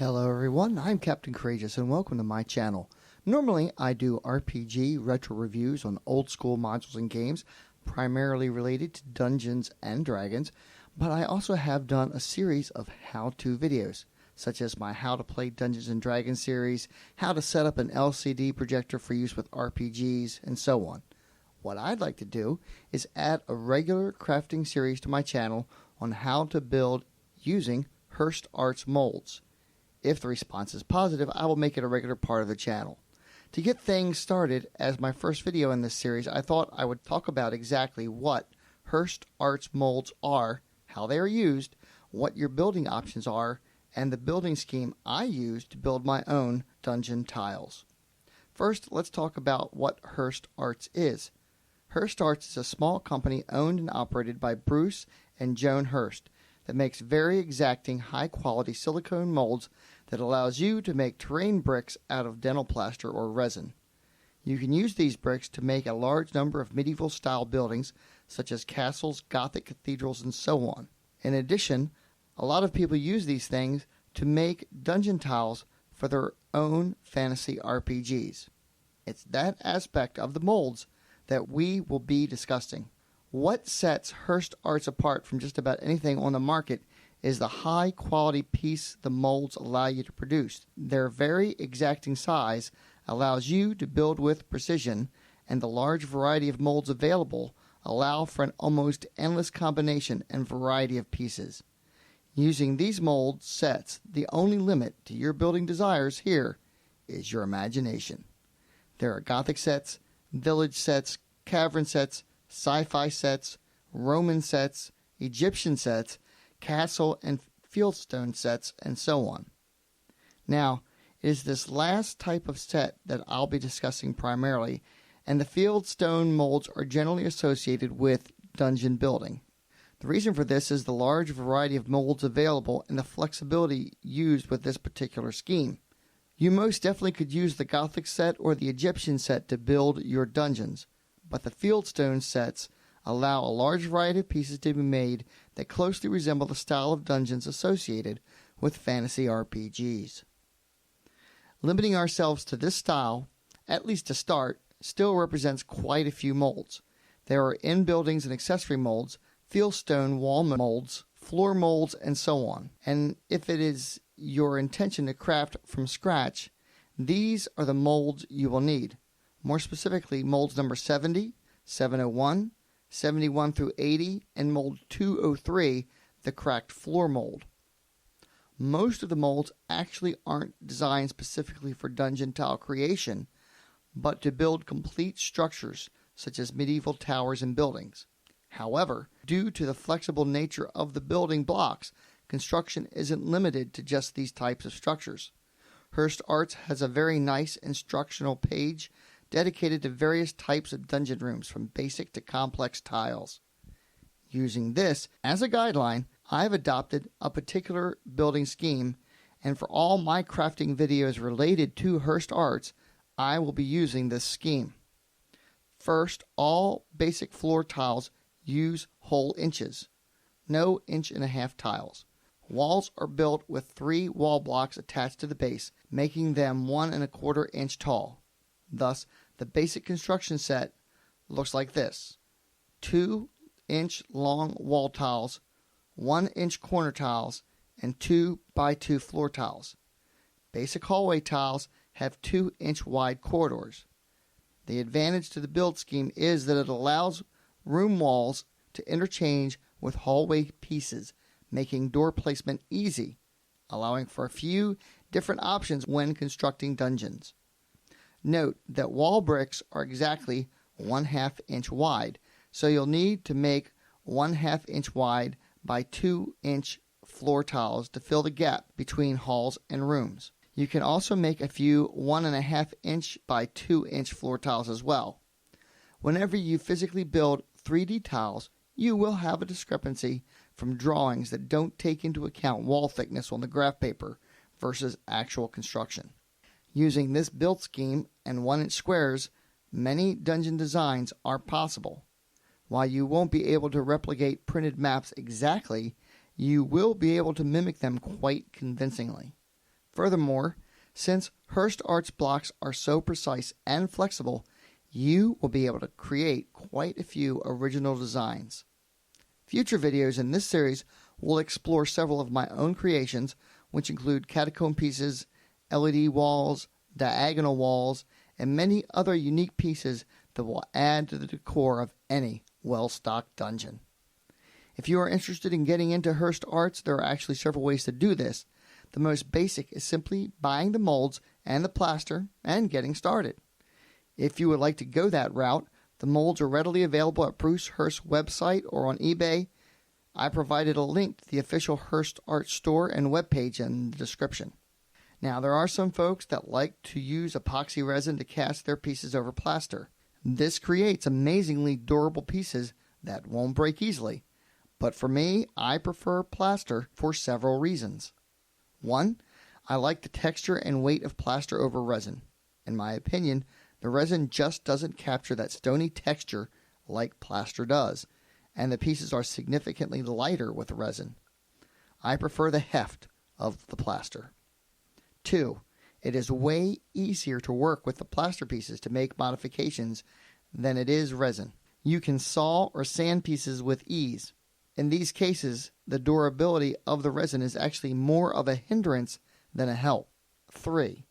Hello everyone, I'm Captain Courageous and welcome to my channel. Normally I do RPG retro reviews on old school modules and games, primarily related to Dungeons and Dragons, but I also have done a series of how-to videos, such as my How to Play Dungeons and Dragons series, how to set up an LCD projector for use with RPGs, and so on. What I'd like to do is add a regular crafting series to my channel on how to build using Hirst Arts molds. If the response is positive, I will make it a regular part of the channel. To get things started, as my first video in this series, I thought I would talk about exactly what Hirst Arts molds are, how they are used, what your building options are, and the building scheme I use to build my own dungeon tiles. First, let's talk about what Hirst Arts is. Hirst Arts is a small company owned and operated by Bruce and Joan Hirst that makes very exacting, high-quality silicone molds that allows you to make terrain bricks out of dental plaster or resin. You can use these bricks to make a large number of medieval-style buildings, such as castles, Gothic cathedrals, and so on. In addition, a lot of people use these things to make dungeon tiles for their own fantasy RPGs. It's that aspect of the molds that we will be discussing. What sets Hirst Arts apart from just about anything on the market is the high quality piece the molds allow you to produce. Their very exacting size allows you to build with precision, and the large variety of molds available allow for an almost endless combination and variety of pieces. Using these mold sets, the only limit to your building desires here is your imagination. There are Gothic sets, village sets, cavern sets, sci-fi sets, Roman sets, Egyptian sets, castle and fieldstone sets, and so on. Now, it is this last type of set that I'll be discussing primarily, and the fieldstone molds are generally associated with dungeon building. The reason for this is the large variety of molds available and the flexibility used with this particular scheme. You most definitely could use the Gothic set or the Egyptian set to build your dungeons, but the fieldstone sets allow a large variety of pieces to be made that closely resemble the style of dungeons associated with fantasy RPGs. Limiting ourselves to this style, at least to start, still represents quite a few molds. There are in-buildings and accessory molds, fieldstone wall molds, floor molds, and so on. And if it is your intention to craft from scratch, these are the molds you will need. More specifically, molds number 70, 701, 71 through 80, and mold 203, the cracked floor mold. Most of the molds actually aren't designed specifically for dungeon tile creation, but to build complete structures such as medieval towers and buildings. However, due to the flexible nature of the building blocks, construction isn't limited to just these types of structures. Hirst Arts has a very nice instructional page dedicated to various types of dungeon rooms from basic to complex tiles. Using this as a guideline, I've adopted a particular building scheme, and for all my crafting videos related to Hirst Arts, I will be using this scheme. First, all basic floor tiles use whole inches, no 1.5-inch tiles. Walls are built with 3 wall blocks attached to the base, making them 1.25 inch tall. Thus, the basic construction set looks like this: 2-inch long wall tiles, 1-inch corner tiles, and 2x2 floor tiles. Basic hallway tiles have 2-inch wide corridors. The advantage to the build scheme is that it allows room walls to interchange with hallway pieces, making door placement easy, allowing for a few different options when constructing dungeons. Note that wall bricks are exactly 1/2 inch wide, so you'll need to make 1/2 inch wide by 2-inch floor tiles to fill the gap between halls and rooms. You can also make a few 1.5 inch by 2-inch floor tiles as well. Whenever you physically build 3D tiles, you will have a discrepancy from drawings that don't take into account wall thickness on the graph paper versus actual construction. Using this build scheme and 1-inch squares, many dungeon designs are possible. While you won't be able to replicate printed maps exactly, you will be able to mimic them quite convincingly. Furthermore, since Hirst Arts blocks are so precise and flexible, you will be able to create quite a few original designs. Future videos in this series will explore several of my own creations, which include catacomb pieces, LED walls, diagonal walls, and many other unique pieces that will add to the decor of any well-stocked dungeon. If you are interested in getting into Hirst Arts, there are actually several ways to do this. The most basic is simply buying the molds and the plaster and getting started. If you would like to go that route, the molds are readily available at Bruce Hirst's website or on eBay. I provided a link to the official Hirst Arts store and webpage in the description. Now, there are some folks that like to use epoxy resin to cast their pieces over plaster. This creates amazingly durable pieces that won't break easily. But for me, I prefer plaster for several reasons. One, I like the texture and weight of plaster over resin. In my opinion, the resin just doesn't capture that stony texture like plaster does, and the pieces are significantly lighter with resin. I prefer the heft of the plaster. 2, it is way easier to work with the plaster pieces to make modifications than it is resin. You can saw or sand pieces with ease. In these cases, the durability of the resin is actually more of a hindrance than a help. 3,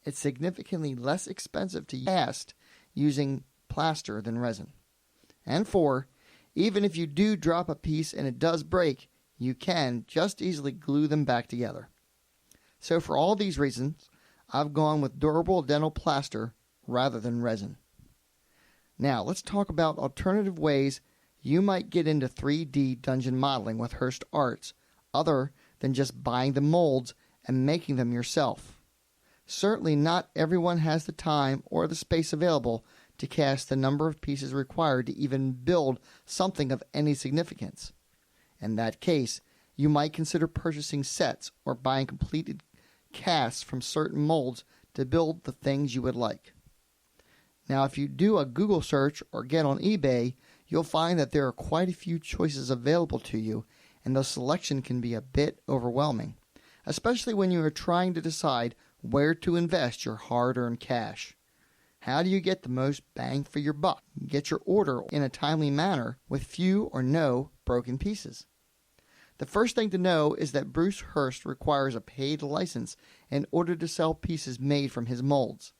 it's significantly less expensive to cast using plaster than resin. And 4, even if you do drop a piece and it does break, you can just easily glue them back together. So for all these reasons, I've gone with durable dental plaster rather than resin. Now let's talk about alternative ways you might get into 3D dungeon modeling with Hirst Arts, other than just buying the molds and making them yourself. Certainly not everyone has the time or the space available to cast the number of pieces required to even build something of any significance. In that case, you might consider purchasing sets or buying completed casts from certain molds to build the things you would like. Now, if you do a Google search or get on eBay, you'll find that there are quite a few choices available to you, and the selection can be a bit overwhelming, especially when you are trying to decide where to invest your hard-earned cash. How do you get the most bang for your buck? Get your order in a timely manner with few or no broken pieces. The first thing to know is that Bruce Hirst requires a paid license in order to sell pieces made from his molds.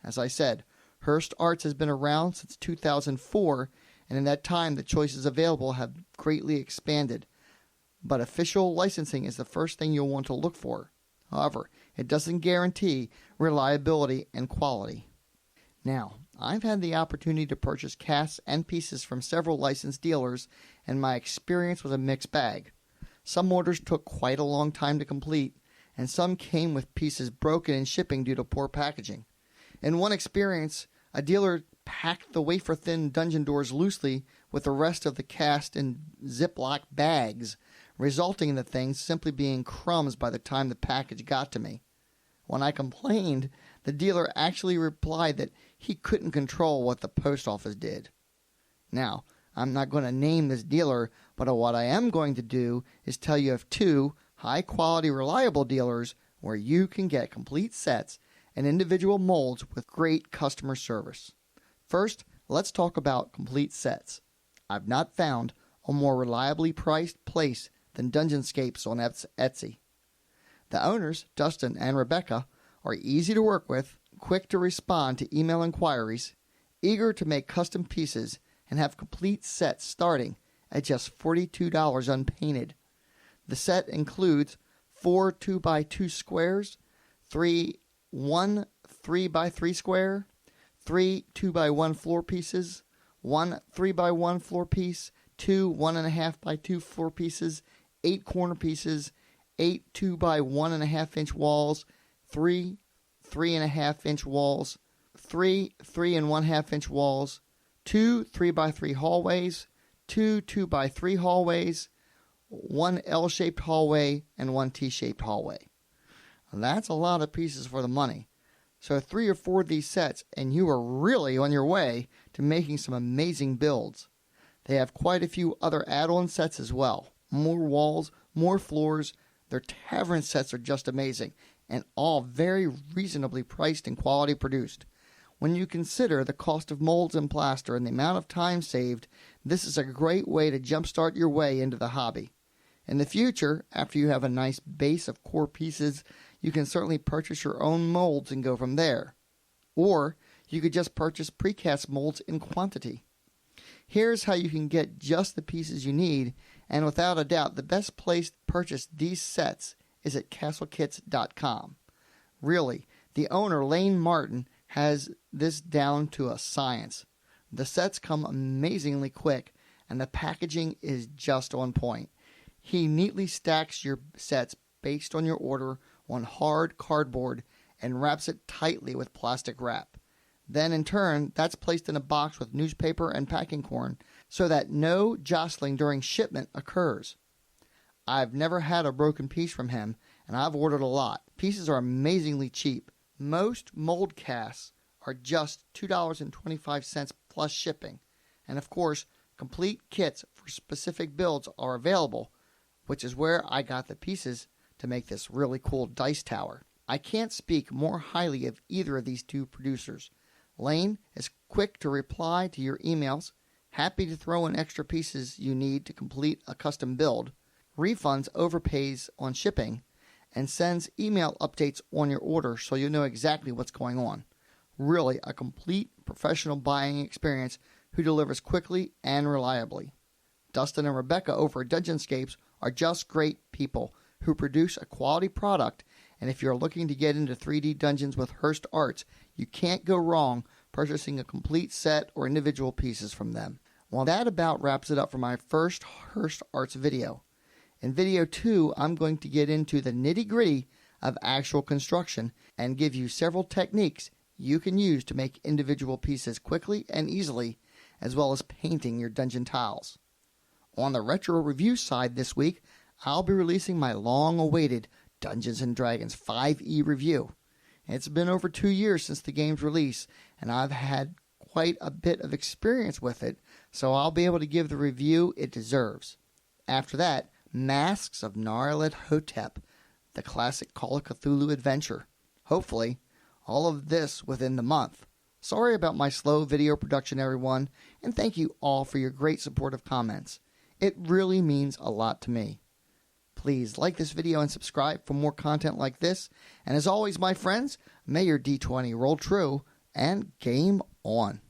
As I said, Hirst Arts has been around since 2004, and in that time the choices available have greatly expanded. But official licensing is the first thing you'll want to look for. However, it doesn't guarantee reliability and quality. Now, I've had the opportunity to purchase casts and pieces from several licensed dealers, and my experience was a mixed bag. Some orders took quite a long time to complete, and some came with pieces broken in shipping due to poor packaging. In one experience, a dealer packed the wafer-thin dungeon doors loosely with the rest of the cast in Ziploc bags, resulting in the things simply being crumbs by the time the package got to me. When I complained, the dealer actually replied that he couldn't control what the post office did. Now, I'm not going to name this dealer, but what I am going to do is tell you of 2 high-quality, reliable dealers where you can get complete sets and individual molds with great customer service. First, let's talk about complete sets. I've not found a more reliably priced place than Dungeonscapes on Etsy. The owners, Dustin and Rebecca, are easy to work with, quick to respond to email inquiries, eager to make custom pieces, and have complete sets starting at just $42 unpainted. The set includes 4 2x2 squares, 1 3x3 square, 3 2x1 floor pieces, 1 3x1 floor piece, 2 1.5x2 floor pieces, 8 corner pieces, 8 2x1.5 walls, 3 3.5 walls, 3 3.5 walls, 2 3x3 hallways, 2 2x3 hallways, 1 L-shaped hallway, and 1 T-shaped hallway. That's a lot of pieces for the money. So 3 or 4 of these sets, and you are really on your way to making some amazing builds. They have quite a few other add-on sets as well. More walls, more floors. Their tavern sets are just amazing. and all very reasonably priced and quality produced. When you consider the cost of molds and plaster and the amount of time saved, this is a great way to jumpstart your way into the hobby. In the future, after you have a nice base of core pieces, you can certainly purchase your own molds and go from there. Or you could just purchase precast molds in quantity. Here's how you can get just the pieces you need, and without a doubt, the best place to purchase these sets is at Castlekits.com. Really, the owner, Lane Martin, has this down to a science. The sets come amazingly quick, and the packaging is just on point. He neatly stacks your sets based on your order on hard cardboard and wraps it tightly with plastic wrap. Then, in turn, that's placed in a box with newspaper and packing cord so that no jostling during shipment occurs. I've never had a broken piece from him, and I've ordered a lot. Pieces are amazingly cheap. Most mold casts are just $2.25 plus shipping. And of course, complete kits for specific builds are available, which is where I got the pieces to make this really cool dice tower. I can't speak more highly of either of these two producers. Lane is quick to reply to your emails, happy to throw in extra pieces you need to complete a custom build, refunds overpays on shipping, and sends email updates on your order so you know exactly what's going on. Really a complete professional buying experience who delivers quickly and reliably. Dustin and Rebecca over at Dungeonscapes are just great people who produce a quality product, and if you're looking to get into 3D dungeons with Hirst Arts, you can't go wrong purchasing a complete set or individual pieces from them. Well, that about wraps it up for my first Hirst Arts video. In video 2, I'm going to get into the nitty-gritty of actual construction and give you several techniques you can use to make individual pieces quickly and easily, as well as painting your dungeon tiles. On the retro review side this week, I'll be releasing my long-awaited Dungeons & Dragons 5e review. It's been over 2 years since the game's release, and I've had quite a bit of experience with it, so I'll be able to give the review it deserves. After that, Masks of Nyarlathotep, the classic Call of Cthulhu adventure. Hopefully, all of this within the month. Sorry about my slow video production, everyone, and thank you all for your great supportive comments. It really means a lot to me. Please like this video and subscribe for more content like this. And as always, my friends, may your D20 roll true and game on.